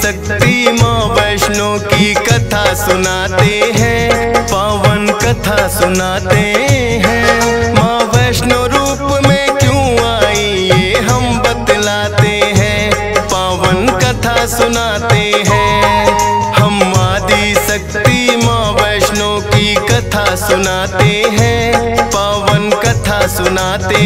शक्ति माँ वैष्णो की कथा सुनाते हैं, पावन कथा सुनाते हैं। माँ वैष्णो रूप में क्यों आई ये हम बतलाते हैं, पावन कथा सुनाते हैं। हम आदि शक्ति माँ वैष्णो की कथा सुनाते हैं, पावन कथा सुनाते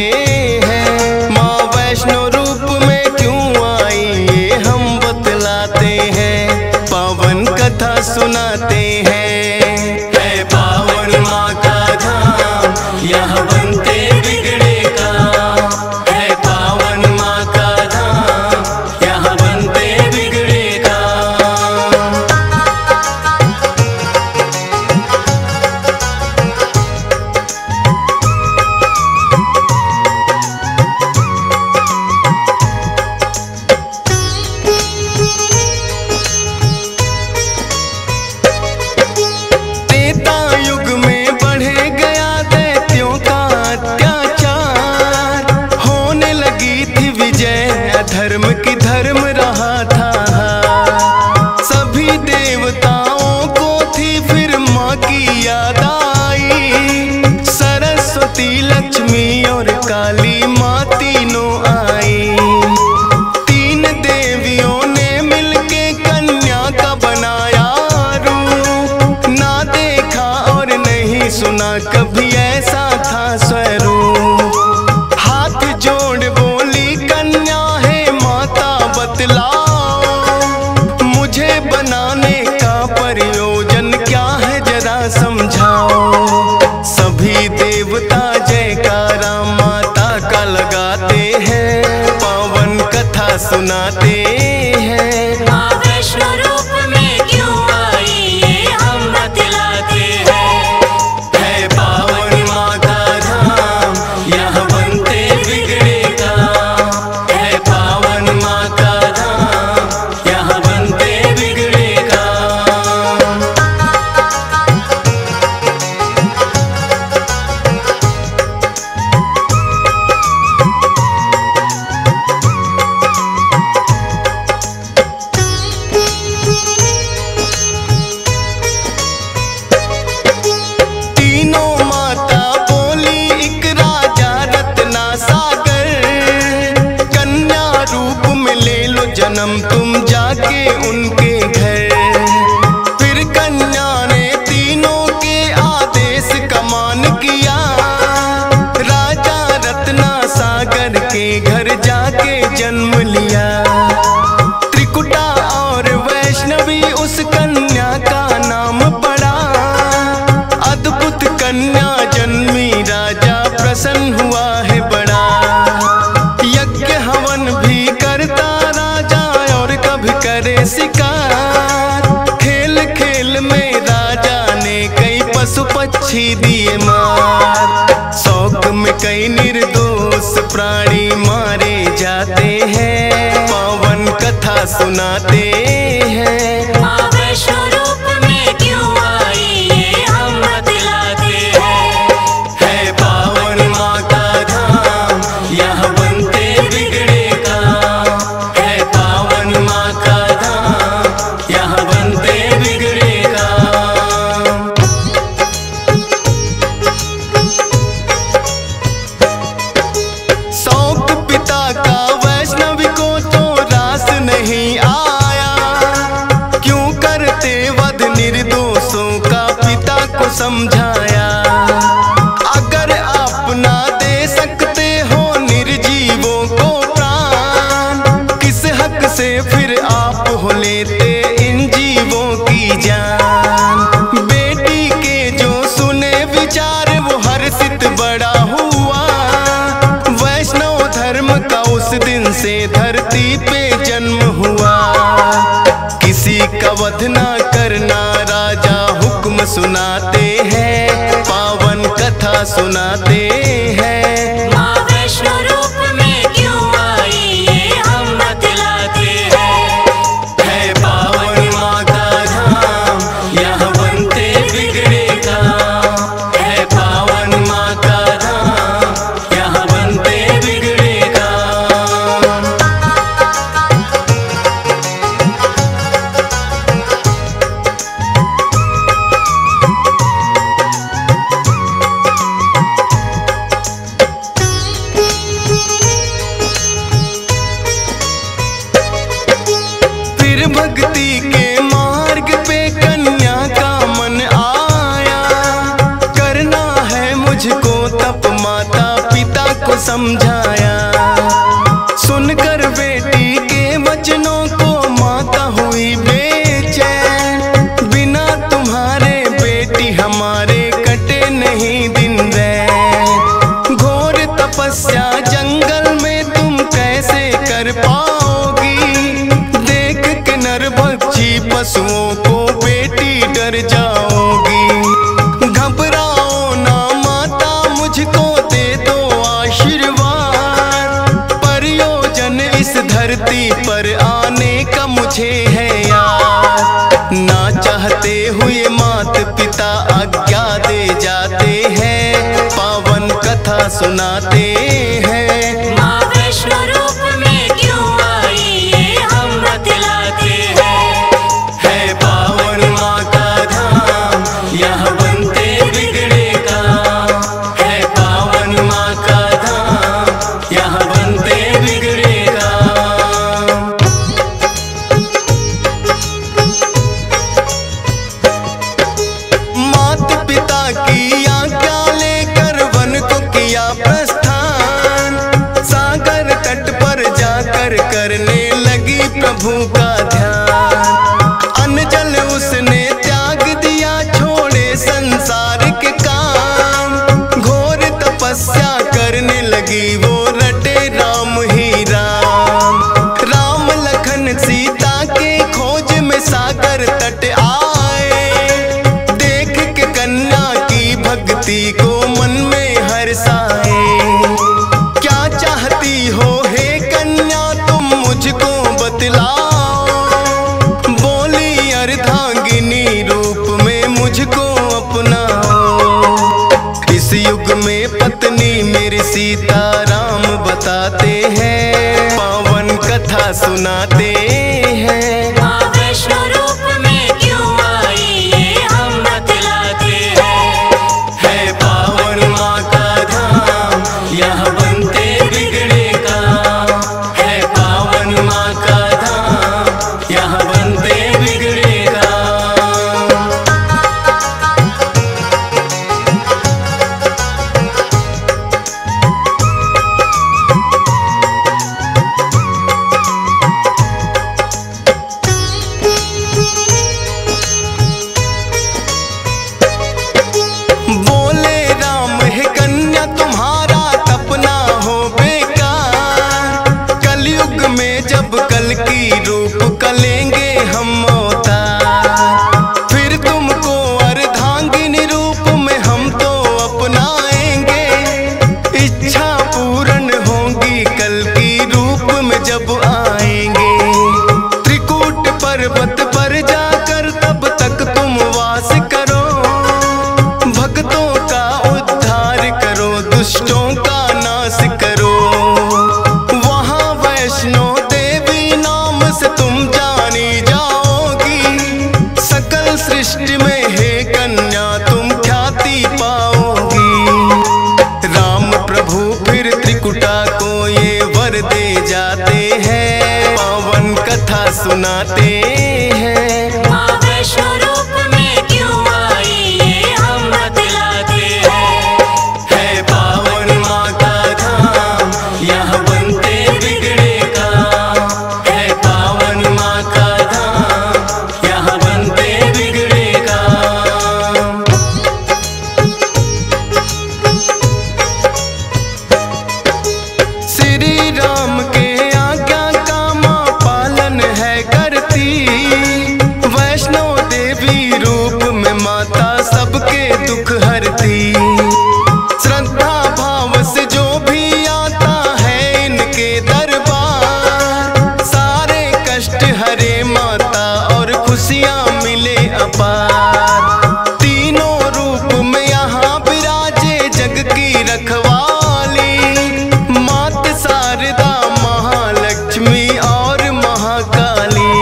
हैं। माँ वैष्णो रूप में क्यों आई ये हम बतलाते हैं, पावन कथा सुनाते हैं। है पावन माँ का धाम यहाँ बनते बिगड़े काम, है पावन माँ का धाम यहाँ बनते बिगड़े काम। धर्म की धर्म रहा था, सभी देवताओं को थी फिर माँ की याद आई। सरस्वती लक्ष्मी और काली माँ तीनों आई। तीन देवियों ने मिलके कन्या का बनाया रूप, ना देखा और नहीं सुना कभी ऐसा था स्वरूप। हाथ जोड़ बोली कन्या बतलाओ, मुझे बनाने का प्रयोजन क्या है जरा समझाओ। सभी देवता जयकारा माता का लगाते हैं, पावन कथा सुनाते हैं। माँ वैष्णो रूप में क्यों आई ये हम बतलाते हैं। है पावन माँ का धाम यहाँ बनते बिगड़े काम, है पावन माँ का जन्म तुम जाके उनके घर। फिर कन्या ने तीनों के आदेश का मान किया, राजा रत्ना सागर के घर जाके जन्म लिया। त्रिकुटा और वैष्णवी उस कन्या का नाम पड़ा, अद्भुत कन्या जन्मी राजा प्रसन्न हुआ है बड़ा। यज्ञ हवन भी करता करे शिकार, खेल खेल में राजा ने कई पशु पक्षी दिए मार। शौक में कई निर्दोष प्राणी मारे जाते हैं, पावन कथा सुनाते हैं। माँ वैष्णो रूप में क्यों आई ये हम बतलाते हैं। है पावन माँ का धाम यहाँ बनते बिगड़े काम, है पावन माँ का यहाँ बनते बिगड़े काम। शौक पिता का वैष्णवी को तो रास नहीं आया, क्यों करते वध निर्दोषों का पिता को समझाया। अगर आप ना दे सकते हो निर्जीवों को प्राण, किस हक से फिर आप हो लेते इन जीवों की जान। बेटी के जो सुने विचार वो हर्षित बड़ा हुआ, वैष्णव धर्म का उस दिन से धरती पे जन्म हुआ। किसी का वध ना करना राजा हुक्म सुनाते हैं, पावन कथा सुनाते हैं। माँ वैष्णो रूप में क्यों आई ये हम बतलाते हैं। है पावन माँ का धाम यहाँ बनते बिगड़े काम, है पावन माँ का धाम यहाँ बनते बिगड़े काम। समझाया। सुनकर बेटी के वचनों को माता हुई बेचैन। बिना तुम्हारे बेटी हमारे कटे नहीं दिन रैन। घोर तपस्या जंगल में तुम कैसे कर पाओगी। देख के नरभक्षी पशुओं को बेटी डर जाओगी। घबराओ ना माता, मुझको दे दो आशीर्वाद। प्रयोजन इस धरती पर आने का मुझे है याद। ना चाहते हुए मात पिता आज्ञा दे जाते हैं, पावन कथा सुनाते हैं। माँ वैष्णो रूप में क्यों आई ये हम बतलाते हैं। है पावन माँ का धाम, यहाँ बनते बिगड़े काम। है पावन माँ का धाम, यहाँ बनते बिगड़े काम। मात पिता की आज्ञा लेकर वन को किया प्रस्थान। सागर तट पर जाकर करने लगी प्रभु का ध्यान। अन्न जल उसने त्याग दिया, छोड़े संसार के काम। घोर तपस्या करने लगी वो, रटे राम ही राम। राम लखन सीता के खोज में सागर तट आए। देख के कन्या की भक्ति को मन में हर्षाए। क्या चाहती हो हे कन्या तुम मुझको बतलाओ। बोली अर्धांगिनी रूप में मुझको अपनाओ। इस युग में पत्नी मेरी सीता राम बताते हैं, पावन कथा सुनाते हैं। माँ वैष्णो रूप में क्यों आई ये हम बतलाते हैं। है पावन माँ का धाम, यहाँ बनते बिगड़े काम। है पावन माँ का धाम, यहाँ बनते बिगड़े काम। बोले राम है कन्या तुम्हारा तपना हो बेकार। कलयुग में जब कल की रूप कलेंगे हम अवतार। फिर तुमको अर्धांगिनी रूप में हम तो अपनाएंगे। इच्छा पूर्ण होगी कल की रूप में जब आएंगे। त्रिकूट पर्वत पर जाकर तब तक तुम वास करो। भक्तों का उद्धार करो, दुष्टों का नाश करो। वहाँ वैष्णो देवी नाम से तुम जानी जाओगी। सकल सृष्टि में हे कन्या तुम ख्याति पाओगी। राम प्रभु फिर त्रिकुटा को ये वर दे जाते हैं, पावन कथा सुनाते हैं। माँ वैष्णो रूप में क्यों आई ये हम बतलाते हैं। है पावन माँ का धाम, यहाँ बनते बिगड़े काम। है पावन माँ का धाम, यहाँ बनते बिगड़े काम। श्री राम के आज्ञा का माँ पालन है करती। वैष्णो देवी रूप में माता सबके दुख हरती। श्रद्धा भाव से जो भी आता है इनके दरबार। सारे कष्ट हरे माता और खुशियाँ मिले अपार। तीनों रूप में यहाँ विराजे जग की रखवाली। मात शारदा महालक्ष्मी और महाकाली।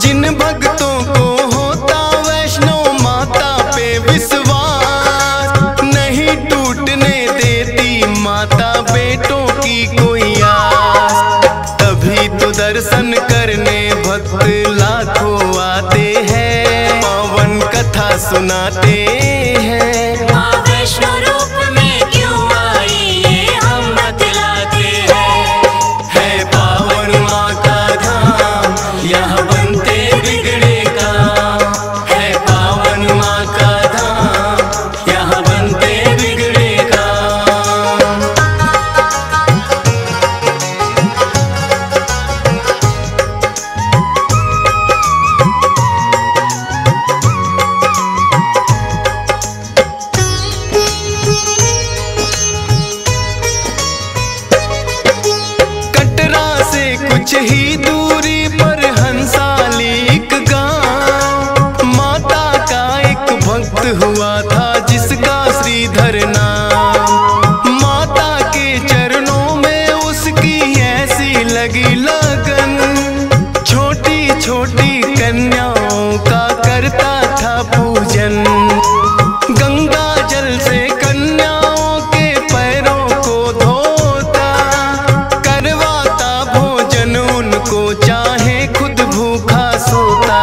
जिन भक्तों को होता वैष्णो माता पे विश्वास, नहीं टूटने देती माता बेटों की कोई आस। तभी तो दर्शन करने भक्त लाखों आते हैं, पावन कथा सुनाते हैं। माँ वैष्णो रूप में क्यों आई ये हम कुछ ही दूरी पर हंसाली एक गांव, माता का एक भक्त हुआ था जिसका श्रीधर नाम। माता के चरणों में उसकी ऐसी लगी लगन, छोटी छोटी कन्याओं का करता था पूजन। गंगा जल से कन्याओं के पैरों को धोता, करवाता भोजन उनको चाहे खुद भूखा सोता।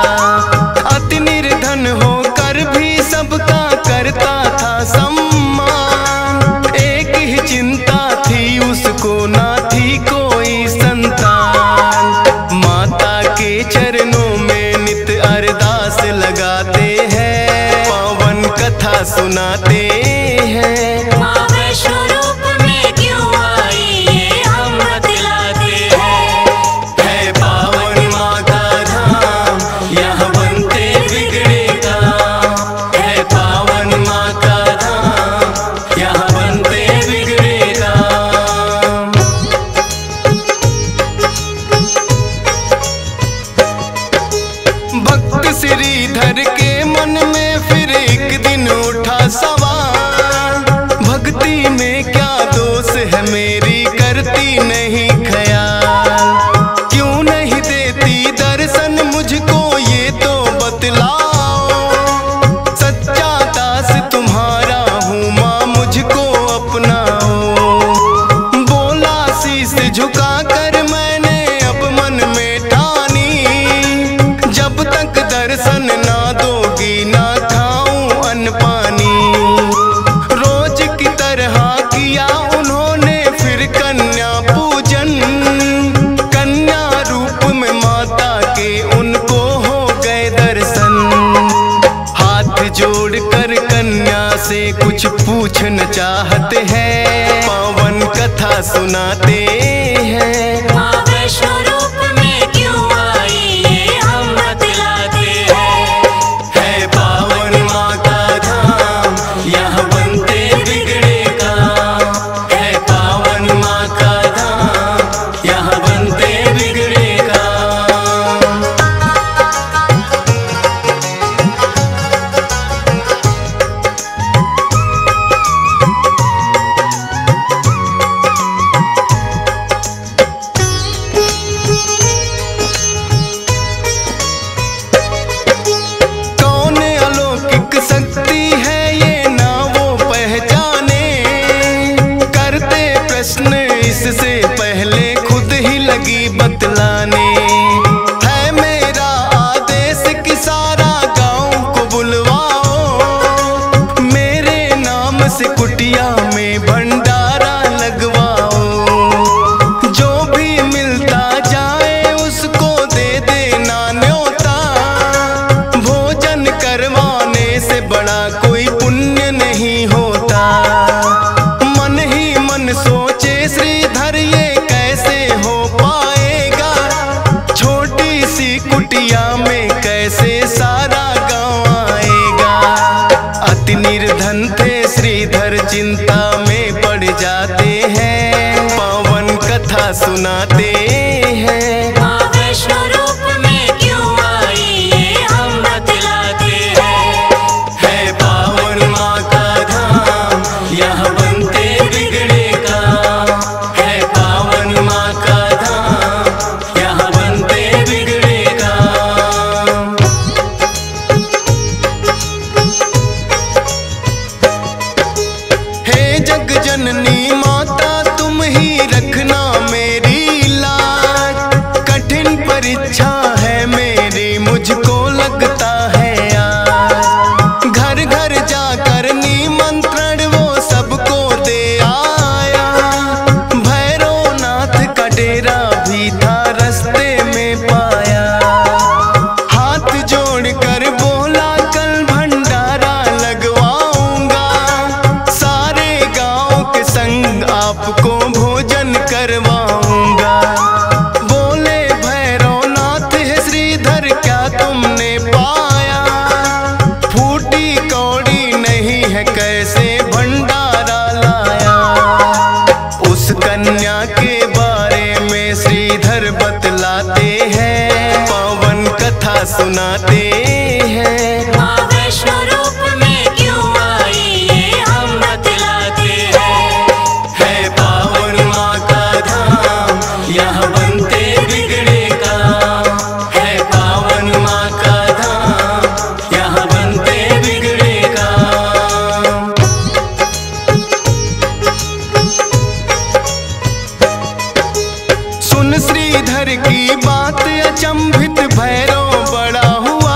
अति निर्धन होकर भी सबका करता था सम्मान, एक ही चिंता थी उसको ना थी कोई संतान। माता के चरणों में नित अरदास लगाते हैं, पावन कथा सुनाते हैं। माँ वैष्णो रूप में क्यों आई ये हम बतलाते हैं। है पावन माँ का धाम, यहाँ बनते बिगड़े काम। है पावन माँ का धाम, यहाँ बनते बिगड़े काम। भक्त श्रीधर के मन में फिर एक दिन उठा सवाल, भक्ति में क्या दोष है मेरी करती नहीं ख्याल। क्यों नहीं देती दर्शन मुझको ये तो बतलाओ, सच्चा दास तुम्हारा हूँ माँ मुझको अपनाओ। बोला शीश झुका कर मैंने अब मन में ठानी, जब तक दर्शन ना दोगी ना खाऊं अन्न पानी। रोज की तरह किया उन्होंने फिर कन्या पूजन, कन्या रूप में माता के उनको हो गए दर्शन। हाथ जोड़कर कन्या से कुछ पूछना चाहते हैं, पावन कथा सुनाते हैं। माँ वैष्णो रूप में क्यों आई ये हम बतलाते हैं। है पावन माँ का धाम, यहाँ बनते बिगड़े काम। है पावन माँ का धाम, यहाँ बनते बिगड़े काम। कौन अलौकिक शक्ति है ये ना वो पहचाने, करते प्रश्न इससे पहले खुद ही लगी बतलाने। है मेरा आदेश कि सारा गांव को बुलवाओ, मेरे नाम से कुटिया में भंडारा लगवाओ। जो भी मिलता जाए उसको दे देना न्योता, भोजन करवाने से बड़ा कोई पुण्य नहीं होता। मन ही मन सोचे श्रीधर ये कैसे हो पाएगा, छोटी सी कुटिया में कैसे सारा गांव आएगा। अति निर्धन थे श्रीधर चिंता में पड़ जाते हैं, पावन कथा सुनाते हैं। माँ वैष्णो रूप में क्यों आई ये हम बतलाते हैं। है पावन माँ का धाम, यहाँ बनते बिगड़े काम। है पावन माँ का धाम, यहाँ बनते बिगड़े काम। हे जग जननी माता तुम ही रखना मेरी लाज, कठिन परीक्षा है मेरी मुझको लगता है आज। घर घर जाकर निमंत्रण वो सबको दे आया, भैरवनाथ का डेरा भी था रास्ते में पाया। हाथ जोड़कर बोला कल भंडारा लगवाऊंगा, सारे गांव के संग आपको भोजन करवाऊंगा। बोले भैरवनाथ है श्रीधर क्या तुमने पाया, फूटी कौड़ी नहीं है कैसे भंडारा लाया। उस कन्या के बारे में श्रीधर बतला सुनाते हैं। माँ वैष्णो रूप में क्यों आई ये हम बतलाते हैं। है पावन माँ का धाम, यहाँ बनते बिगड़े काम। है पावन माँ का धाम, यहाँ बनते बिगड़े काम। सुन श्रीधर की बात अचंभित भैरव बड़ा हुआ।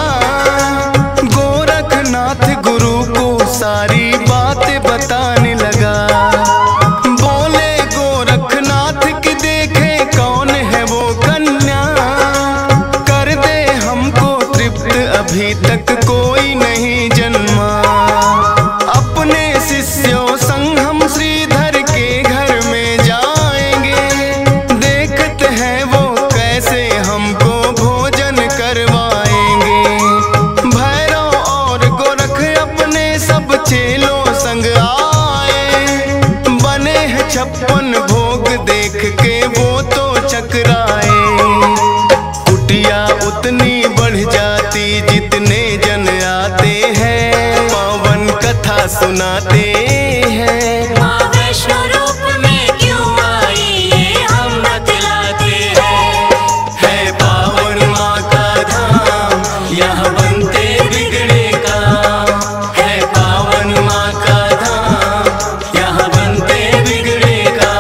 गोरखनाथ गुरु को सारी बातें बताने लगा। बोले गोरखनाथ की देखे कौन है वो कन्या। कर दे हमको तृप्त अभी तक कोई नहीं जन्मा। अपने शिष्यों संग हम श्रीधर के घर में जाएंगे। देखते हैं वो कैसे हमको भोजन करवाएंगे। भैरव और गोरख अपने सब चेलों संग आए। बने हैं 56 भोग देख के वो तो चकराए। कुटिया उतनी बढ़ जाती जितने जन आते हैं। पावन कथा सुनाते हैं। माँ वैष्णो रूप में क्यों आई ये हम बतलाते हैं। है पावन माँ का धाम, यहाँ बनते बिगड़े काम। है पावन माँ का धाम, यहाँ बनते बिगड़े काम।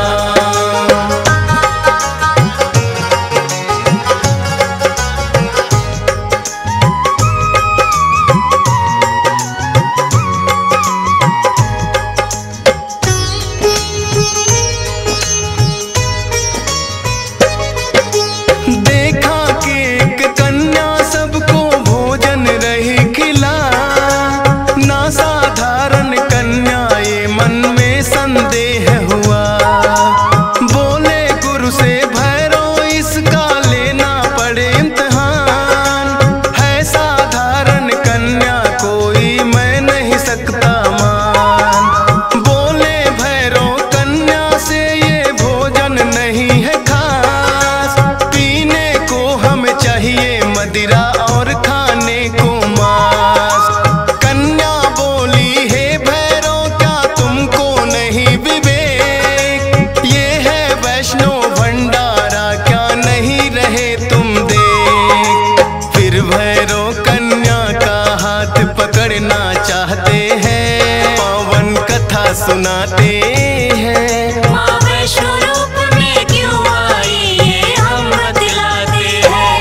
देखा कि एक कन्या सबको भोजन रही खिला। ना साधारण कन्या ये मन में संदेह हुआ। बोले गुरु से भैरव इसका लेना पड़े इम्तिहान। है साधारण कन्या कोई मैं नहीं सकता मान। बोले भैरव कन्या से ये भोजन नहीं है खास। पीने को हमें चाहिए मदिरा और खाने को मांस। कन्या बोली हे भैरव क्या तुमको नहीं विवेक। ये है वैष्णो भंडारा क्या नहीं रहे तुम देख। फिर भैरव कन्या का हाथ पकड़ना चाहते हैं। पावन कथा सुनाते हैं। माँ वैष्णो रूप में क्यों आई ये हम बतलाते हैं।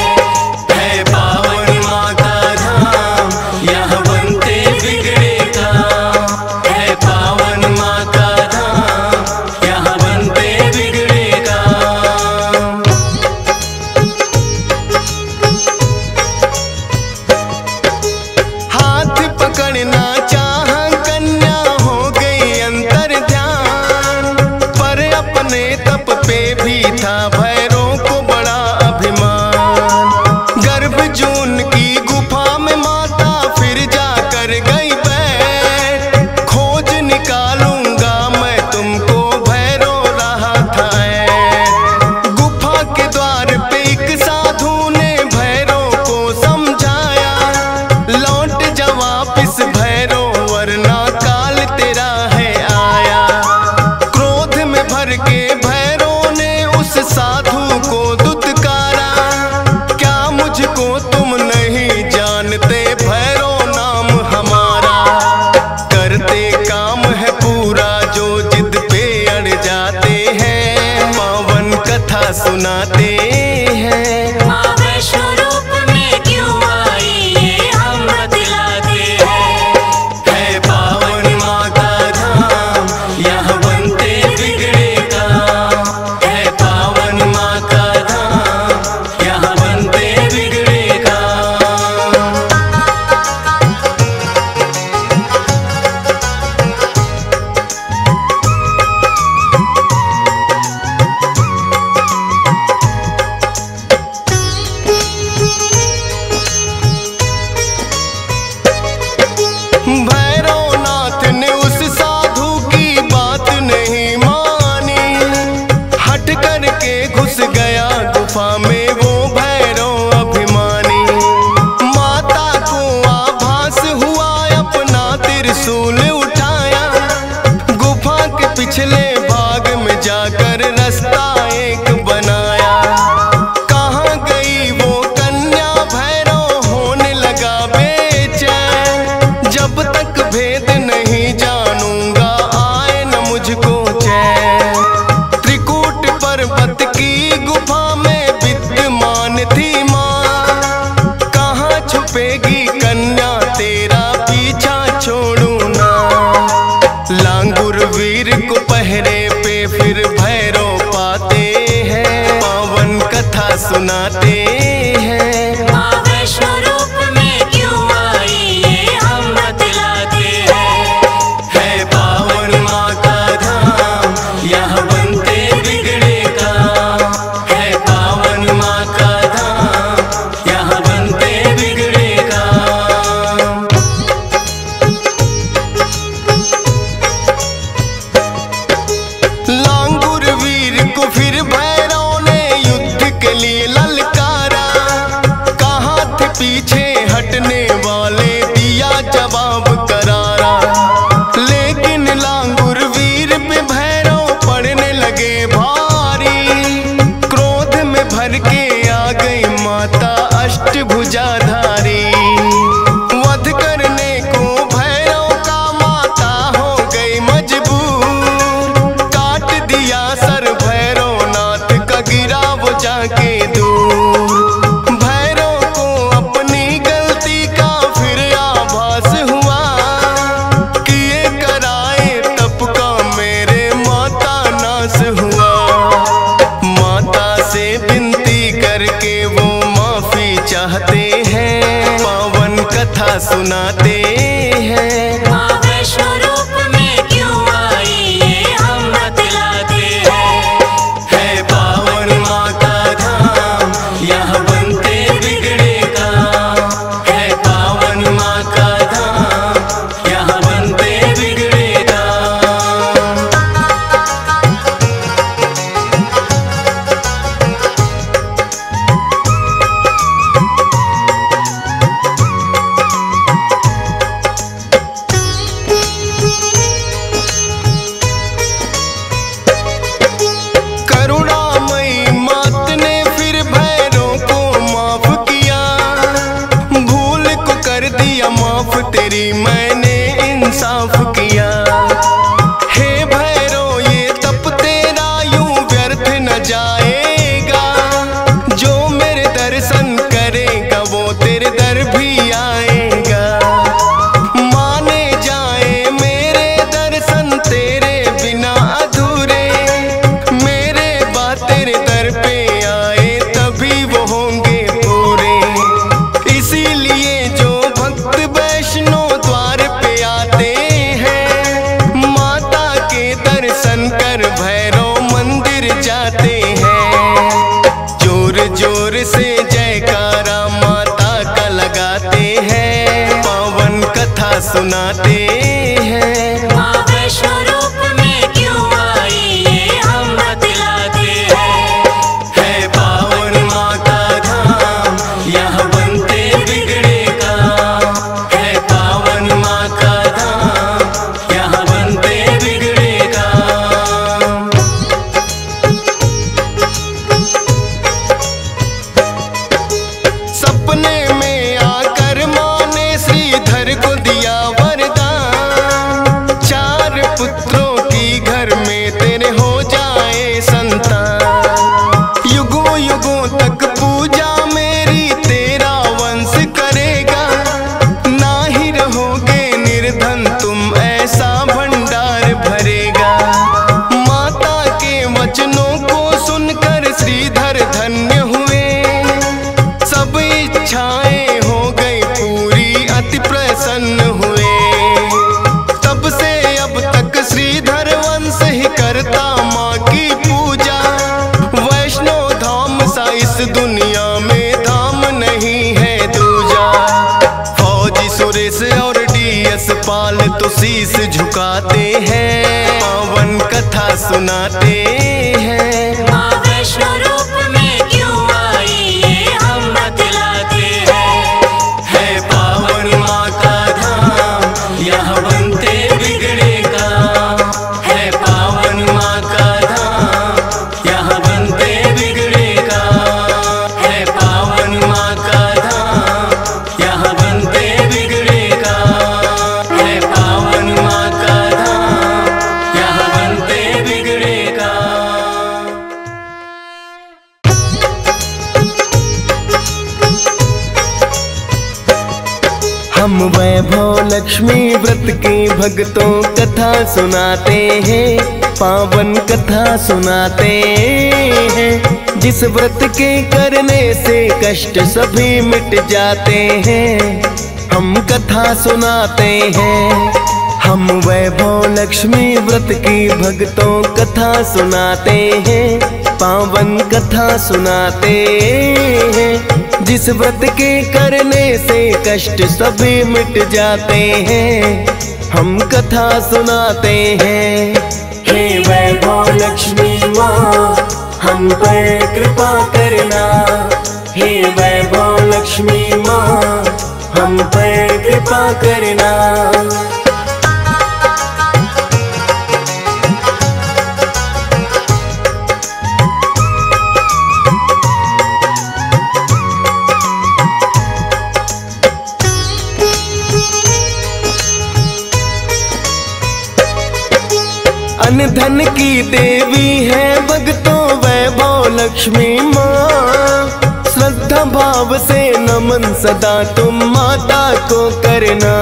है पावन माँ का धाम, यहाँ बनते बिगड़े काम। है पावन माँ का धाम, यहाँ बनते बिगड़े काम। हाथ पकड़ना चाह कन्या हो गई अंतर ध्यान। पर अपने तप पे भी था भैरव को बड़ा अभिमान। गर्भ जून की गुफा में माता फिर जाकर गई बैठ। खोज निकालूंगा मैं तुमको भैरव रहा था ऐठ। गुफा के द्वार पे एक साधु ने भैरव को समझाया। लौट जा वापिस भैरव वरना काल तेरा है आया। क्रोध में भर के भैरव ने उस साधु को दुत्कारा। क्या मुझको तुम नहीं जानते भैरव नाम हमारा। करते काम है पूरा जो जिद पे अड़ जाते हैं। पावन कथा सुनाते हैं। माँ वैष्णो रूप में क्यों आई ये हम बतलाते हैं। है पावन माँ का धाम, यहाँ बनते बिगड़े काम। है पावन माँ का धाम, यहाँ बनते बिगड़े काम। जाकर रास्ता एक बनाया। कहाँ गई वो कन्या भैरव होने लगा बेचैन। जब तक भेद नहीं जानूंगा आए न मुझको चैन। त्रिकूट पर्वत की गुफा में विद्यमान थी माँ। कहाँ छुपेगी कन्या तेरा पीछा छोड़ू ना। लांगुर वीर को पहरे पे फिर भैरव पाते हैं। पावन कथा सुनाते हैं। माँ वैष्णो रूप में क्यों आई ये हम बतलाते हैं। है पावन माँ का धाम यहाँ बनते बिगड़े काम। है पावन माँ का धाम यहाँ बनते बिगड़े काम। लांगुर वीर को फिर भैरव ने युद्ध के लिए ललकारा। कहाँ थे पीछे हटने वाले दिया जवाब करारा। लेकिन लांगुर वीर पे भैरव पड़ने लगे भारी। क्रोध में भर के आ गई माता अष्टभुजाधारी। वध करने को भैरव का माता हो गई मजबूर। काट दिया सर भैरव नाथ का गिरा वो जाके दूर। भैरव को अपनी गलती का फिर आभास हुआ। किए कराए तप का मेरे माता नाश हुआ। माता से विनती करके वो माफी चाहते हैं। पावन कथा सुनाते हैं। माँ वैष्णो रूप में क्यों आई ये हम बतलाते हैं। है पावन माँ का धाम यहाँ बनते बिगड़े काम। है पावन माँ का धाम यहाँ बनते बिगड़े काम। करुणामयी मात ने फिर भैरव को माफ किया। भूल को कर दिया माफ तेरी मैंने इंसाफ किया। हे भैरव ये तप तेरा यूं व्यर्थ न जाएगा। जो मेरे दर्शन करेगा वो तेरे दर भी आएगा। माने जाए मेरे दर्शन तेरे बिना अधूरे। मेरे बात तेरे दर पे आए तभी वो होंगे पूरे। इसीलिए जो भक्त वैष्णो द्वार पे आते हैं। माता के दर्शन कर भैरव मंदिर जाते हैं। जोर जोर से जयकारा माता का लगाते हैं। पावन कथा सुनाते हैं। माँ वैष्णो रूप में क्यों आई ये हम बतलाते हैं। है पावन माँ का धाम यहाँ बनते बिगड़े काम। है पावन माँ का धाम यहाँ बनते बिगड़े काम। सपने में आकर माँ ने श्रीधर को दिया वरदान। 4 पुत्रों की घर में तेरे हो जाए संतान। युगों युगों तक पूजा मेरी तेरा वंश करेगा। ना ही रहोगे निर्धन तुम ऐसा भंडार भरेगा। माता के वचनों को सुनकर श्रीधर धन्य हुए। सब इच्छाएं हो गई पूरी अति प्रसन्न हुए। तब से अब तक श्रीधर वंश ही करता माँ की पूजा। वैष्णो धाम सा इस दुनिया में धाम नहीं है दूजा। फौजी सुरेश और डीएस पाल तो शीश झुकाते हैं। पावन कथा सुनाते हैं। माँ वैष्णो रूप में क्यों आई ये हम बतलाते हैं। है पावन माँ का धाम यहाँ बनते बिगड़े काम। है पावन माँ का धाम हम वैभव लक्ष्मी व्रत की भक्तों कथा सुनाते हैं, पावन कथा सुनाते हैं। जिस व्रत के करने से कष्ट सभी मिट जाते हैं, हम कथा सुनाते हैं। हम वैभव लक्ष्मी व्रत की भक्तों कथा सुनाते हैं, पावन कथा सुनाते हैं। जिस व्रत के करने से कष्ट सभी मिट जाते हैं, हम कथा सुनाते हैं। हे वैभव लक्ष्मी माँ हम पर कृपा करना, हे वैभव लक्ष्मी माँ हम पर कृपा करना। अन्न धन की देवी है भक्तों वैभव लक्ष्मी माँ। श्रद्धा भाव से नमन सदा तुम माता को करना।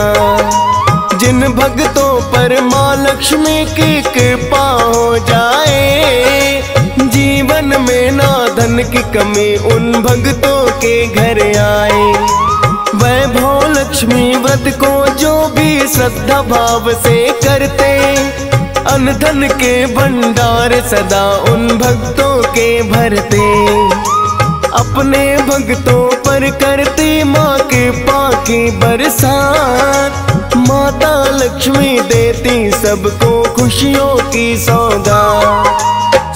जिन भक्तों पर माँ लक्ष्मी की कृपा हो जाए, जीवन में ना धन की कमी उन भक्तों के घर आए। वैभव लक्ष्मी व्रत को जो भी श्रद्धा भाव से करते, अन्न धन के भंडार सदा उन भक्तों के भरते। अपने भक्तों पर करती माँ कृपा की बरसात, माता लक्ष्मी देती सबको खुशियों की सौगात।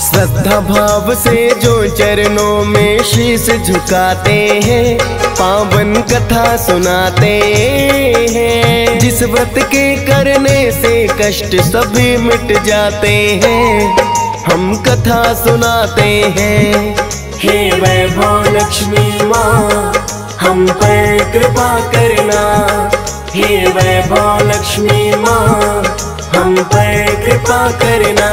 श्रद्धा भाव से जो चरणों में शीश झुकाते हैं, पावन कथा सुनाते हैं। जिस व्रत के करने से कष्ट सभी मिट जाते हैं, हम कथा सुनाते हैं। हे वैभव लक्ष्मी माँ हम पर कृपा करना, हे वैभव लक्ष्मी माँ हम पर कृपा करना।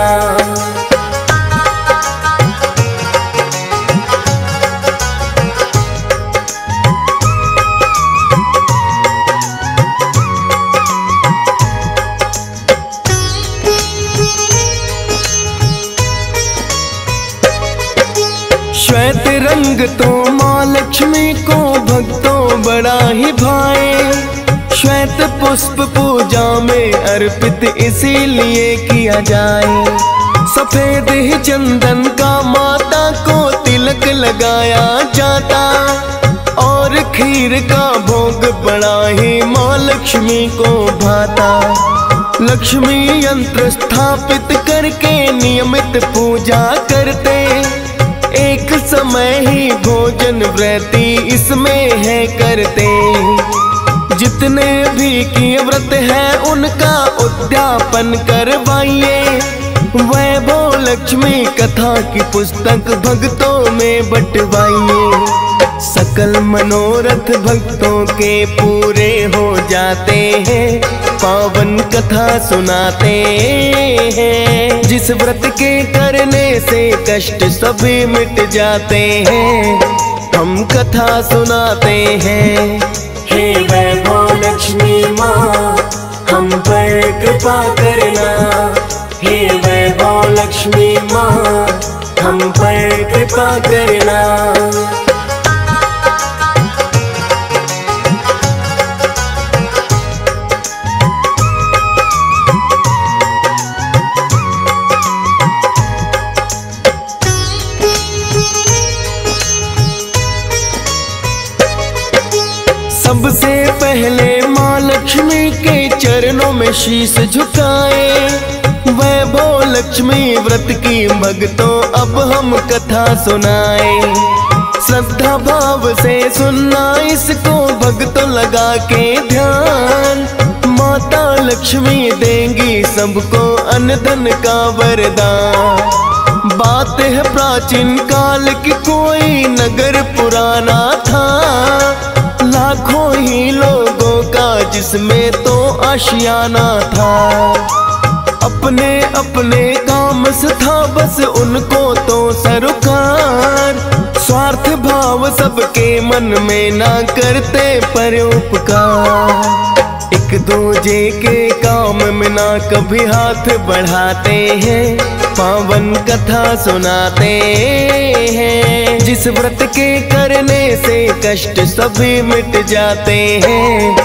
श्वेत रंग तो माँ लक्ष्मी को भक्तों बड़ा ही भाए। श्वेत पुष्प पूजा में अर्पित इसीलिए किया जाए। सफेद ही चंदन का माता को तिलक लगाया जाता, और खीर का भोग बड़ा ही माँ लक्ष्मी को भाता। लक्ष्मी यंत्र स्थापित करके नियमित पूजा करते, एक समय ही भोजन व्रती इसमें है करते। जितने भी की व्रत है उनका उद्यापन करवाइए। वैभव लक्ष्मी कथा की पुस्तक भक्तों में बंटवाइए। सकल मनोरथ भक्तों के पूरे हो जाते हैं, पावन कथा सुनाते हैं। जिस व्रत के करने से कष्ट सभी मिट जाते हैं, हम कथा सुनाते हैं। हे वैभव लक्ष्मी माँ हम पर कृपा करना, हे वैभव लक्ष्मी माँ हम पर कृपा करना। सबसे पहले माँ लक्ष्मी के चरणों में शीश झुकाए। वैभव लक्ष्मी व्रत की भक्तों अब हम कथा सुनाए। श्रद्धा भाव से सुनना इसको भक्तों लगा के ध्यान। माता लक्ष्मी देंगी सबको अन्न धन का वरदान। बात है प्राचीन काल की, कोई नगर पुराना था। लाखों ही लोगों का जिसमें तो आशियाना था। अपने अपने काम से था बस उनको तो सरोकार। स्वार्थ भाव सबके मन में ना करते परोपकार। एक दूजे के काम में ना कभी हाथ बढ़ाते हैं, पावन कथा सुनाते हैं। जिस व्रत के करने से कष्ट सभी मिट जाते हैं,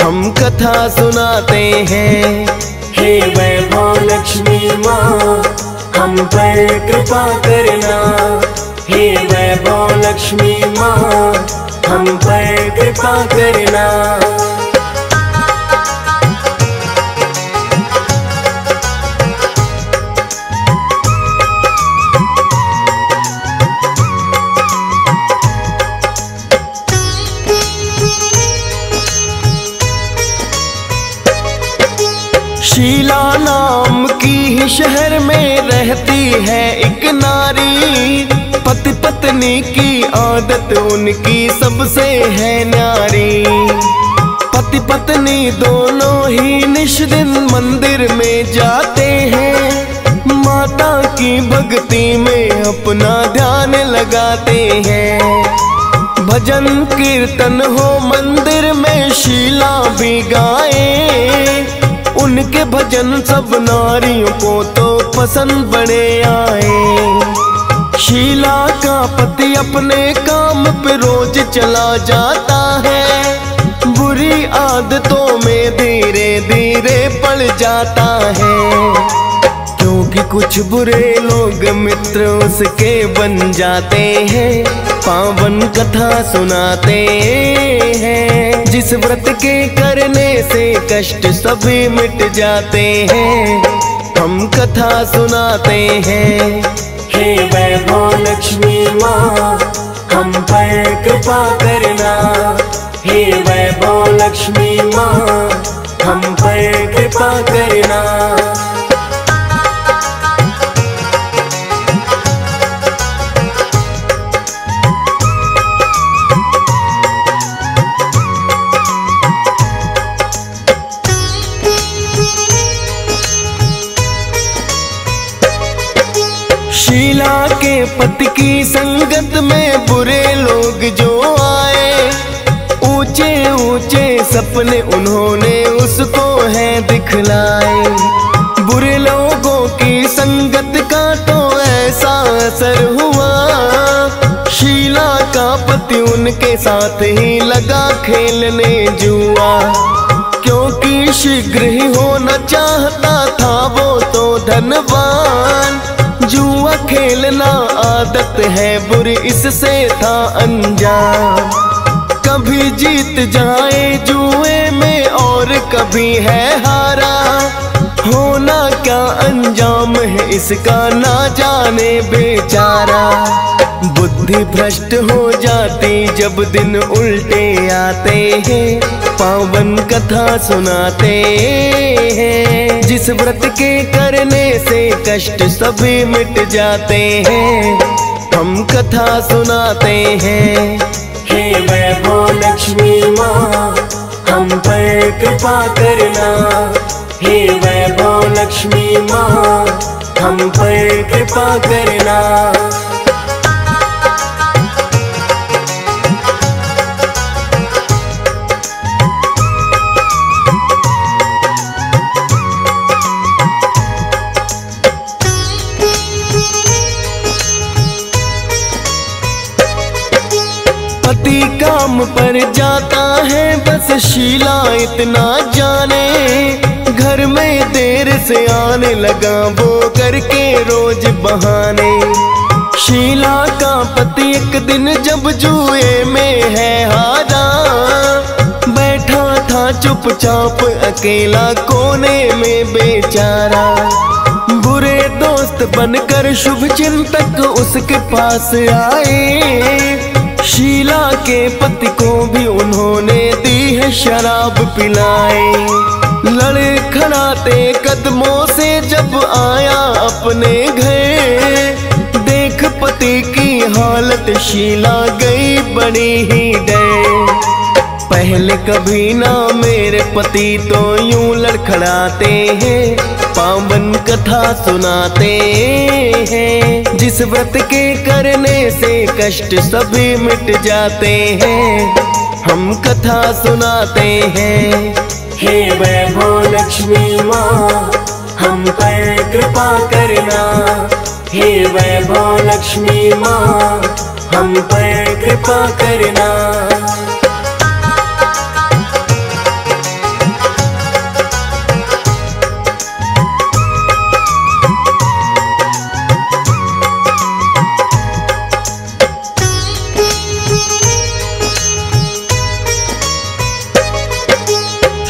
हम कथा सुनाते हैं। हे वैभव लक्ष्मी माँ हम पर कृपा करना, हे वैभव लक्ष्मी माँ हम पर कृपा करना। शीला नाम की ही शहर में रहती है एक नारी, पति पत्नी की आदत उनकी सबसे है न्यारी। पति पत्नी दोनों ही निष्दिन मंदिर में जाते हैं, माता की भक्ति में अपना ध्यान लगाते हैं। भजन कीर्तन हो मंदिर में शीला भी गाए, उनके भजन सब नारियों को तो पसंद बड़े आए। शीला का पति अपने काम पे रोज चला जाता है, बुरी आदतों में धीरे धीरे पड़ जाता है। क्योंकि कुछ बुरे लोग मित्र उसके बन जाते हैं, पावन कथा सुनाते हैं। जिस व्रत के करने से कष्ट सभी मिट जाते हैं, हम कथा सुनाते हैं। हे वैभव लक्ष्मी माँ हम पर कृपा करना, हे वैभव लक्ष्मी माँ हम पर कृपा करना। शीला के पति की संगत में बुरे लोग जो आए, ऊंचे ऊंचे सपने उन्होंने उसको है दिखलाए। बुरे लोगों की संगत का तो ऐसा असर हुआ, शीला का पति उनके साथ ही लगा खेलने जुआ। क्योंकि शीघ्र ही होना चाहता था वो तो धनवान, जुआ खेलना आदत है बुरी इससे था अनजान। कभी जीत जाए जुए में और कभी है हारा, होना क्या अंजाम है इसका ना जाने बेचारा। बुद्धि भ्रष्ट हो जाती जब दिन उल्टे आते हैं, पावन कथा सुनाते हैं। जिस व्रत के करने से कष्ट सभी मिट जाते हैं, हम कथा सुनाते हैं। हे वैभव लक्ष्मी माँ हम पर कृपा करना, हे वैभव लक्ष्मी माँ हम पर कृपा करना। पति काम पर जाता है बस शीला इतना जाने, घर में देर से आने लगा वो करके रोज बहाने। शीला का पति एक दिन जब जुए में है हारा, बैठा था चुपचाप अकेला कोने में बेचारा। बुरे दोस्त बनकर शुभ चिंतक उसके पास आए, शीला के पति को भी उन्होंने दी है शराब पिलाए। लड़खड़ाते कदमों से जब आया अपने घर, देख पति की हालत शीला गई बड़ी ही डर। पहले कभी ना मेरे पति तो यूं लड़खड़ाते हैं, पावन कथा सुनाते हैं। जिस जिस व्रत के करने से कष्ट सभी मिट जाते हैं, हम कथा सुनाते हैं। हे वैभव लक्ष्मी माँ हम पर कृपा करना, हे वैभव लक्ष्मी माँ हम पर कृपा करना।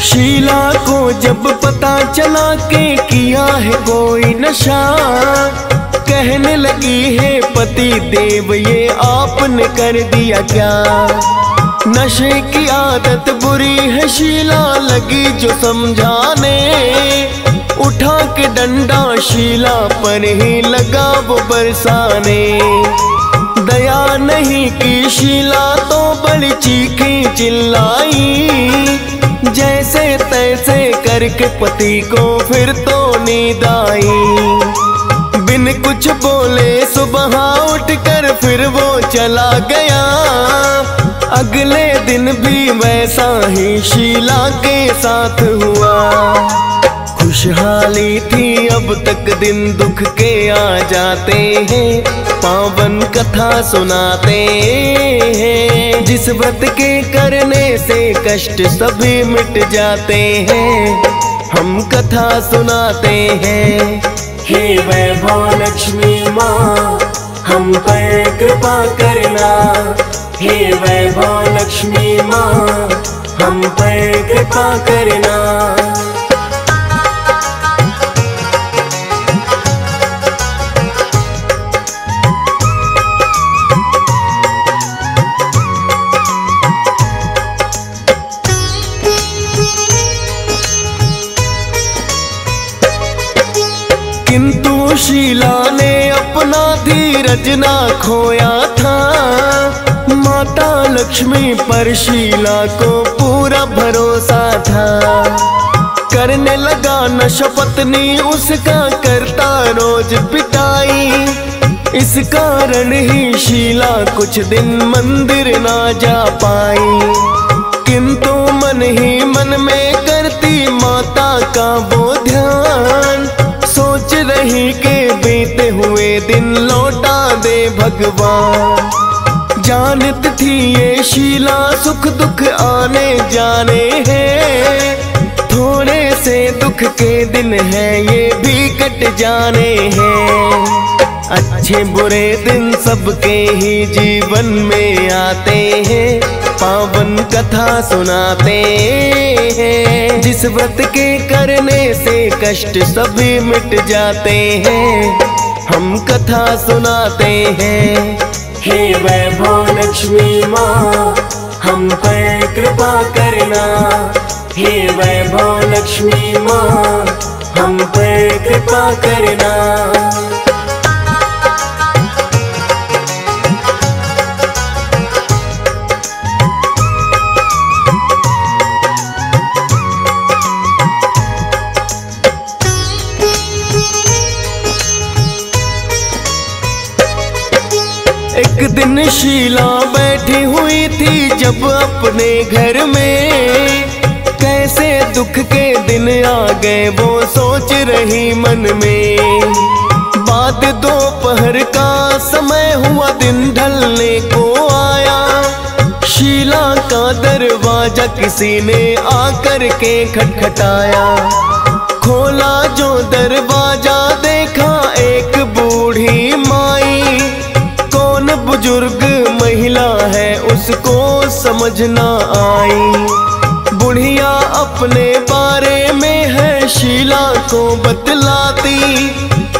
शीला को जब पता चला के किया है कोई नशा, कहने लगी है पति देव ये आपने कर दिया क्या। नशे की आदत बुरी है शीला लगी जो समझाने, उठा के डंडा शीला पर ही लगा वो बरसाने। दया नहीं की शीला तो बड़ी चीखी चिल्लाई, जैसे तैसे करके पति को फिर तो नींद आई। बिन कुछ बोले सुबह उठकर फिर वो चला गया, अगले दिन भी वैसा ही शीला के साथ हुआ। खुशहाली थी अब तक दिन दुख के आ जाते हैं, पावन कथा सुनाते हैं। जिस व्रत के करने से कष्ट सभी मिट जाते हैं, हम कथा सुनाते हैं। हे वैभव लक्ष्मी माँ हम पर कृपा करना, हे वैभव लक्ष्मी माँ हम पर कृपा करना। किंतु शीला ने अपना धीरज ना खोया था, माता लक्ष्मी पर शीला को पूरा भरोसा था। करने लगा नशा पत्नी उसका करता रोज पिटाई, इस कारण ही शीला कुछ दिन मंदिर ना जा पाई। किंतु मन ही मन में करती माता का वो ध्यान, सोच रही के बीते हुए दिन लौटा दे भगवान। जानत थी ये शीला सुख दुख आने जाने हैं, थोड़े से दुख के दिन हैं ये भी कट जाने हैं। अच्छे बुरे दिन सबके ही जीवन में आते हैं, पावन कथा सुनाते हैं। जिस व्रत के करने से कष्ट सभी मिट जाते हैं, हम कथा सुनाते हैं। हे वैभव लक्ष्मी माँ हम पर कृपा करना, हे वैभव लक्ष्मी माँ हम पर कृपा करना। एक दिन शीला बैठी हुई थी जब अपने घर में, कैसे दुख के दिन आ गए वो सोच रही मन में। बाद दोपहर का समय हुआ दिन ढलने को आया, शीला का दरवाजा किसी ने आकर के खटखटाया। खोला जो दरवाजा देखा एक बूढ़ी माई, कौन बुजुर्ग महिला है उसको समझ ना आई। बुढ़िया अपने बारे में है शीला को बतलाती,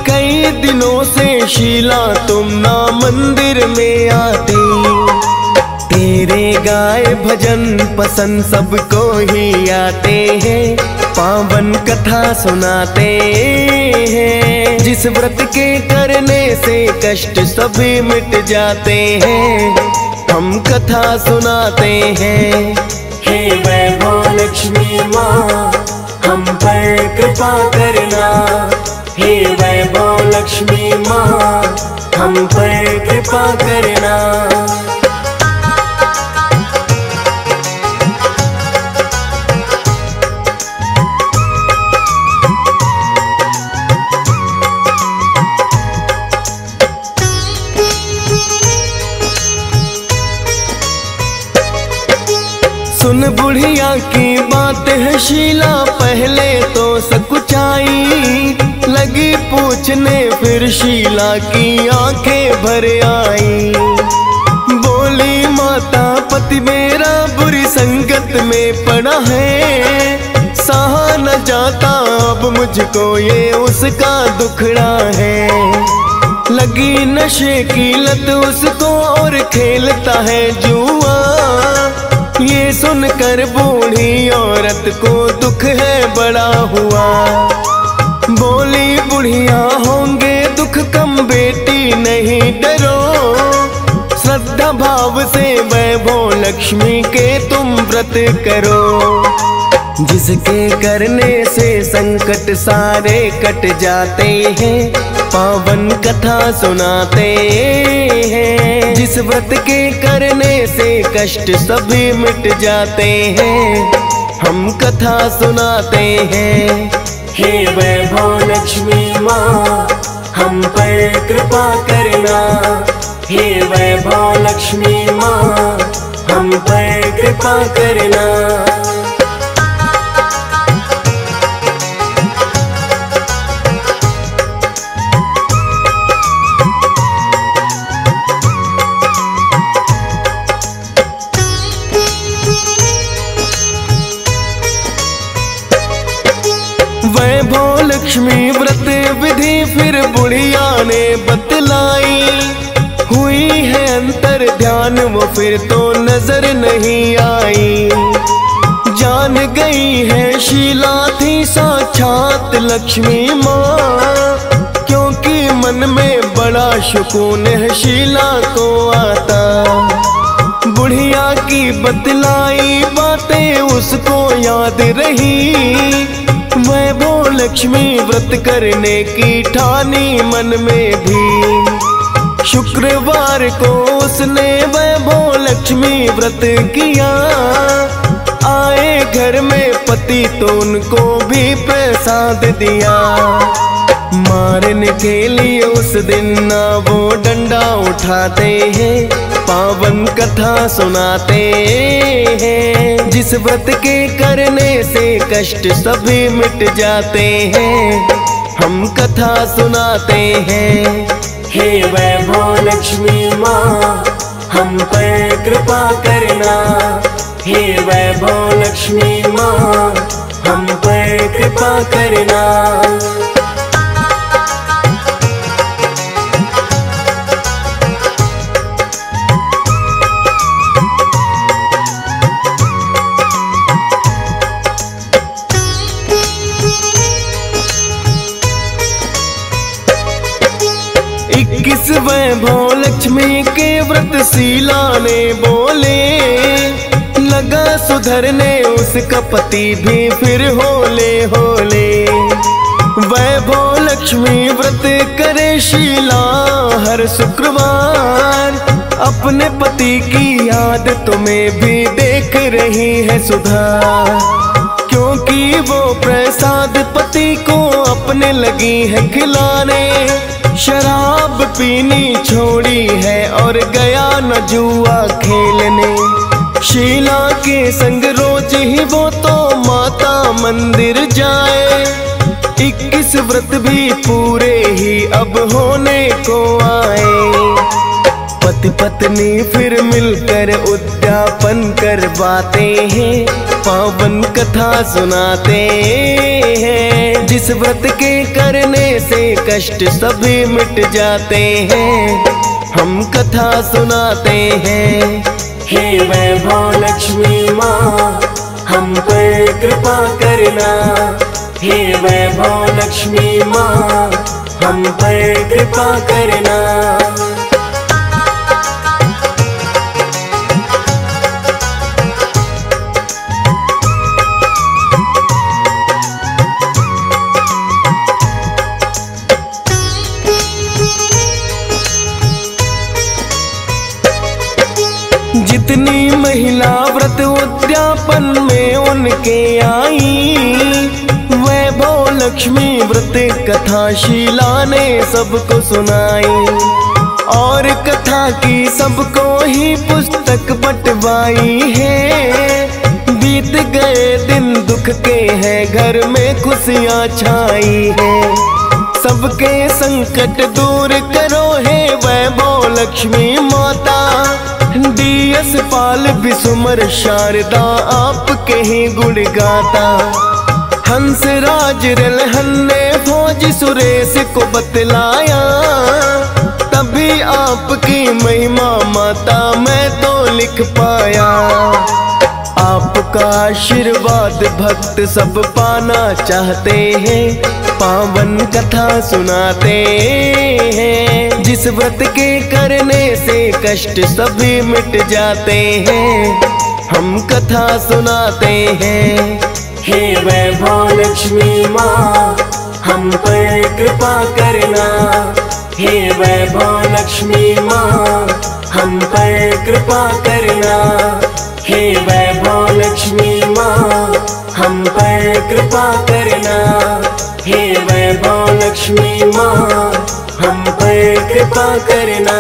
कई दिनों से शीला तुम ना मंदिर में आती। तेरे गाए भजन पसंद सबको ही आते हैं, पावन कथा सुनाते हैं। जिस व्रत के करने से कष्ट सभी मिट जाते हैं, हम कथा सुनाते हैं। हे वैभव लक्ष्मी माँ हम पर कृपा करना, हे वैभव लक्ष्मी माँ हम पर कृपा करना। सुन बुढ़िया की बात है शीला, पहले तो सकुचाई, लगी पूछने फिर शीला की आंखें भर आई। बोली माता पति मेरा बुरी संगत में पड़ा है, सहा न जाता अब मुझको ये उसका दुखड़ा है। लगी नशे की लत उसको और खेलता है जुआ, ये सुनकर बूढ़ी औरत को दुख है बड़ा हुआ। बोली बुढ़िया होंगे दुख कम बेटी नहीं डरो, श्रद्धा भाव से वैभव लक्ष्मी के तुम व्रत करो। जिसके करने से संकट सारे कट जाते हैं, पावन कथा सुनाते हैं। जिस व्रत के करने से कष्ट सभी मिट जाते हैं, हम कथा सुनाते हैं। हे वैभव लक्ष्मी माँ हम पर कृपा करना। हे वैभव लक्ष्मी माँ हम पर कृपा करना। वैभव लक्ष्मी व्रत विधि फिर बुढ़िया ने बतलाई, हुई है अंतर ध्यान वो फिर तो नजर नहीं आई। जान गई है शीला थी साक्षात लक्ष्मी माँ, क्योंकि मन में बड़ा सुकून है शीला को आता। बुढ़िया की बतलाई बातें उसको याद रही, वैभव लक्ष्मी व्रत करने की ठानी मन में भी। शुक्रवार को उसने वैभव लक्ष्मी व्रत किया, आए घर में पति तो उनको भी प्रसाद दिया। मारने के लिए उस दिन ना वो डंडा उठाते हैं, पावन कथा सुनाते हैं। जिस व्रत के करने से कष्ट सभी मिट जाते हैं, हम कथा सुनाते हैं। हे वैभव लक्ष्मी माँ हम पर कृपा करना। हे वैभव लक्ष्मी माँ हम पर कृपा करना। इक्कीस वैभव लक्ष्मी के व्रत शीला ने बोले, लगा सुधरने उसका पति भी फिर होले होले। वैभव लक्ष्मी व्रत करे शीला हर शुक्रवार, अपने पति की याद तुम्हें भी देख रही है सुधार। क्योंकि वो प्रसाद पति को अपने लगी है खिलाने, शराब पीनी छोड़ी है और गया न जुआ खेलने। शीला के संग रोज ही वो तो माता मंदिर जाए, 21 व्रत भी पूरे ही अब होने को आए। पति पत्नी फिर मिलकर उद्यापन करवाते हैं, पावन कथा सुनाते हैं। जिस व्रत के करने से कष्ट सभी मिट जाते हैं, हम कथा सुनाते हैं। हे वैभव लक्ष्मी माँ हम पर कृपा करना। हे वैभव लक्ष्मी माँ हम पर कृपा करना। कितनी महिला व्रत उद्यापन में उनके आई, वैभव लक्ष्मी व्रत कथा शीला ने सबको सुनाई, और कथा की सबको ही पुस्तक बंटवाई है। बीत गए दिन दुख के हैं, घर में खुशियाँ छाई है। सबके संकट दूर करो हे वैभव लक्ष्मी माता, DS पाल बिसुमर शारदा आपके ही गुण गाता। हंस राज रलहन ने फौज सुरेश को बतलाया, तभी आपकी महिमा माता मैं तो लिख पाया। आपका आशीर्वाद भक्त सब पाना चाहते हैं, पावन कथा सुनाते हैं। जिस व्रत के करने से कष्ट सभी मिट जाते हैं, हम कथा सुनाते हैं। हे वैभव लक्ष्मी माँ हम पर कृपा करना, हे वैभव लक्ष्मी माँ हम पर कृपा करना, हे वैभव लक्ष्मी माँ हम पर कृपा करना, हे वैभव लक्ष्मी माँ हम पर कृपा करना।